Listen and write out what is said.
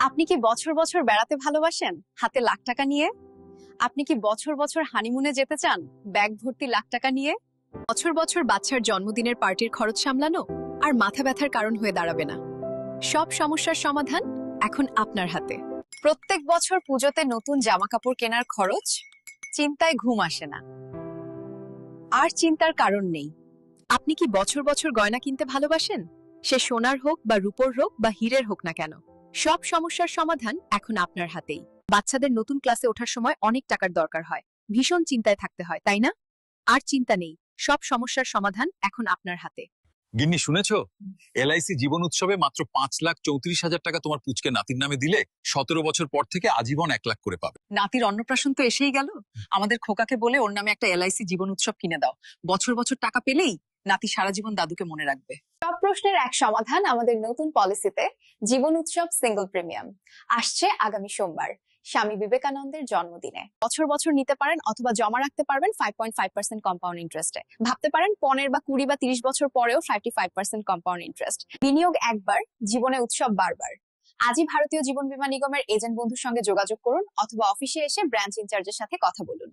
আপনি কি বছর বছর বেড়াতে ভালোবাসেন হাতে লাখ টাকা নিয়ে? আপনি কি বছর বছর হানিমুনে যেতে চান ব্যাগ ভর্তি লাখ টাকা নিয়ে? বছর বছর বাচ্চার জন্মদিনের পার্টির খরচ সামলানো আর মাথা ব্যথার কারণ হয়ে দাঁড়াবে না। সব সমস্যার সমাধান এখন আপনার হাতে। প্রত্যেক বছর পুজোতে নতুন জামা কাপড় কেনার খরচ, চিন্তায় ঘুম আসে না। আর চিন্তার কারণ নেই। আপনি কি বছর বছর গয়না কিনতে ভালোবাসেন? সে সোনার হোক বা রূপোর হোক বা হীরের হোক না কেন, সব সমস্যার সমাধান এখন আপনার হাতেই। বাচ্চাদের নতুন ক্লাসে ওঠার সময় অনেক টাকার দরকার হয়, ভীষণ চিন্তায় থাকতে হয়, তাই না? আর চিন্তা নেই, সব সমস্যার সমাধান এখন আপনার হাতে। গিন্নি শুনেছো, এলআইসি জীবন উৎসবে মাত্র 5,34,000 টাকা তোমার পুচকে নাতির নামে দিলে 17 বছর পর থেকে আজীবন 1 লাখ করে পাবে। নাতির অন্নপ্রাশন তো এসেই গেল, আমাদের খোকাকে বলে ওর নামে একটা এলআইসি জীবন উৎসব কিনে দাও। বছর বছর টাকা পেলেই নাতি সারা জীবন দাদুকে মনে রাখবে। সব প্রশ্নের এক সমাধান আমাদের নতুন পলিসিতে, জীবন উৎসব সিঙ্গল প্রিমিয়াম। আসছে আগামী সোমবার, স্বামী বিবেকানন্দের জন্মদিনে। বছর বছর নিতে পারেন অথবা জমা রাখতে পারবেন 5.5% কম্পাউন্ড ইন্টারেস্টে। ভাবতে পারেন 15 বা 20 বা 30 বছর পরেও 55% কম্পাউন্ড ইন্টারেস্ট। বিনিয়োগ একবার, জীবনে উৎসব বারবার। আজই ভারতীয় জীবন বীমা নিগমের এজেন্ট বন্ধুর সঙ্গে যোগাযোগ করুন অথবা অফিসে এসে ব্রাঞ্চ ইনচার্জের সাথে কথা বলুন।